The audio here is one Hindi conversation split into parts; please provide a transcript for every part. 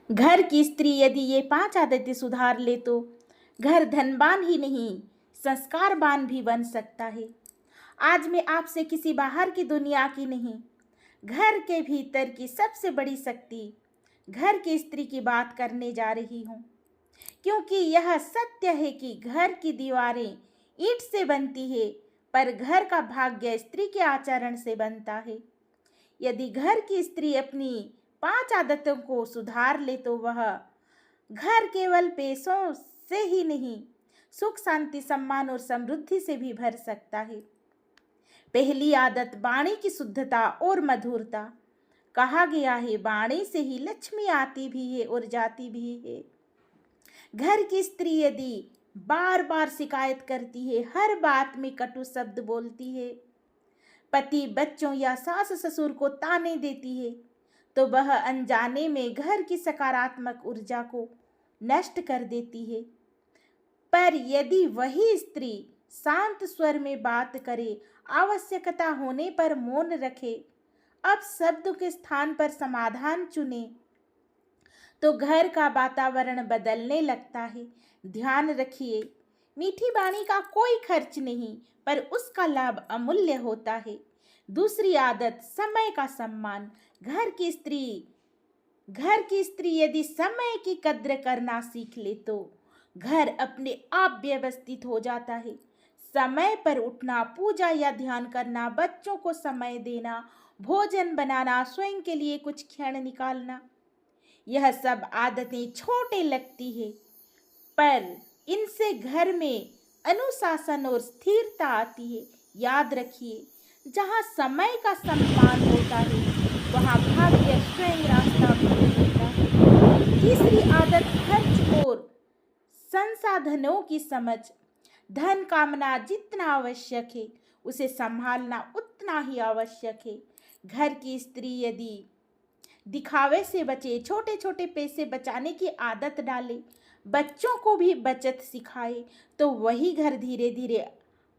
घर की स्त्री यदि ये 5 आदतें सुधार ले तो घर धनवान ही नहीं संस्कारवान भी बन सकता है। आज मैं आपसे किसी बाहर की दुनिया की नहीं, घर के भीतर की सबसे बड़ी शक्ति घर की स्त्री की बात करने जा रही हूँ। क्योंकि यह सत्य है कि घर की दीवारें ईंट से बनती है, पर घर का भाग्य स्त्री के आचरण से बनता है। यदि घर की स्त्री अपनी 5 आदतों को सुधार ले तो वह घर केवल पैसों से ही नहीं, सुख शांति सम्मान और समृद्धि से भी भर सकता है। पहली आदत वाणी की शुद्धता और मधुरता। कहा गया है वाणी से ही लक्ष्मी आती भी है और जाती भी है। घर की स्त्री यदि बार बार शिकायत करती है, हर बात में कटु शब्द बोलती है, पति बच्चों या सास ससुर को ताने देती है, तो वह अनजाने में घर की सकारात्मक ऊर्जा को नष्ट कर देती है। पर यदि वही स्त्री शांत स्वर में बात करे, आवश्यकता होने पर मौन रखे, अब शब्द के स्थान पर समाधान चुने, तो घर का वातावरण बदलने लगता है। ध्यान रखिए, मीठी वाणी का कोई खर्च नहीं, पर उसका लाभ अमूल्य होता है। दूसरी आदत समय का सम्मान। घर की स्त्री यदि समय की कद्र करना सीख ले तो घर अपने आप व्यवस्थित हो जाता है। समय पर उठना, पूजा या ध्यान करना, बच्चों को समय देना, भोजन बनाना, स्वयं के लिए कुछ क्षण निकालना, यह सब आदतें छोटे लगती है, पर इनसे घर में अनुशासन और स्थिरता आती है। याद रखिए, जहाँ समय का सम्मान होता है वहाँ भाग्य स्वयं रास्ता खोल देता है। तीसरी आदत खर्च और संसाधनों की समझ। धन कामना जितना आवश्यक है, उसे संभालना उतना ही आवश्यक है। घर की स्त्री यदि दिखावे से बचे, छोटे छोटे पैसे बचाने की आदत डाले, बच्चों को भी बचत सिखाए, तो वही घर धीरे धीरे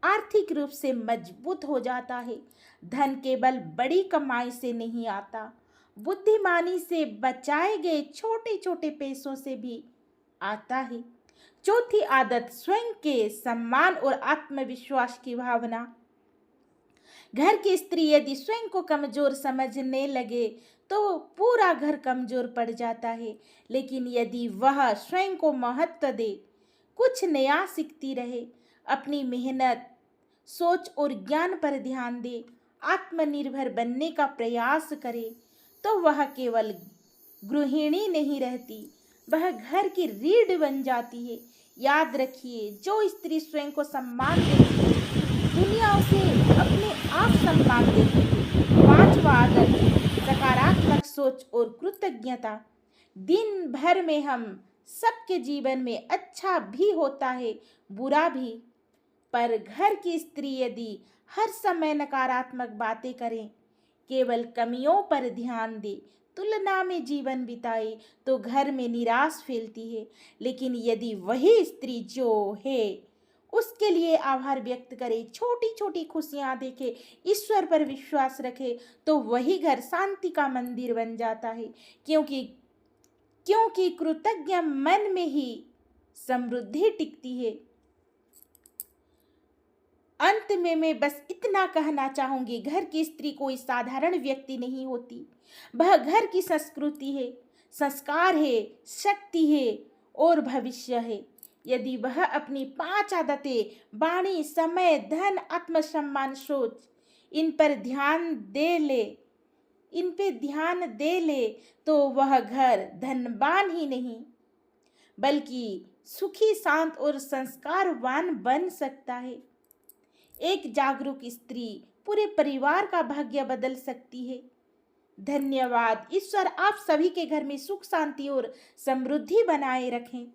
आर्थिक रूप से मजबूत हो जाता है। धन केवल बड़ी कमाई से नहीं आता, बुद्धिमानी से बचाए गए छोटे छोटे पैसों से भी आता है। चौथी आदत स्वयं के सम्मान और आत्मविश्वास की भावना। घर की स्त्री यदि स्वयं को कमजोर समझने लगे तो पूरा घर कमजोर पड़ जाता है। लेकिन यदि वह स्वयं को महत्व दे, कुछ नया सीखती रहे, अपनी मेहनत, सोच और ज्ञान पर ध्यान दे, आत्मनिर्भर बनने का प्रयास करे, तो वह केवल गृहिणी नहीं रहती, वह घर की रीढ़ बन जाती है। याद रखिए, जो स्त्री स्वयं को सम्मान देती है, दुनिया उसे अपने आप सम्मान देती है। पांचवा आदत सकारात्मक सोच और कृतज्ञता। दिन भर में हम सबके जीवन में अच्छा भी होता है, बुरा भी, पर घर की स्त्री यदि हर समय नकारात्मक बातें करें, केवल कमियों पर ध्यान दे, तुलना में जीवन बिताए, तो घर में निराश फैलती है। लेकिन यदि वही स्त्री जो है उसके लिए आभार व्यक्त करे, छोटी छोटी खुशियां देखे, ईश्वर पर विश्वास रखे, तो वही घर शांति का मंदिर बन जाता है। क्योंकि कृतज्ञ मन में ही समृद्धि टिकती है। अंत में मैं बस इतना कहना चाहूंगी, घर की स्त्री कोई साधारण व्यक्ति नहीं होती, वह घर की संस्कृति है, संस्कार है, शक्ति है और भविष्य है। यदि वह अपनी 5 आदतें वाणी, समय, धन, आत्मसम्मान, सोच, इन पे ध्यान दे ले, तो वह घर धनवान ही नहीं बल्कि सुखी, शांत और संस्कारवान बन सकता है। एक जागरूक स्त्री पूरे परिवार का भाग्य बदल सकती है। धन्यवाद। ईश्वर आप सभी के घर में सुख शांति और समृद्धि बनाए रखें।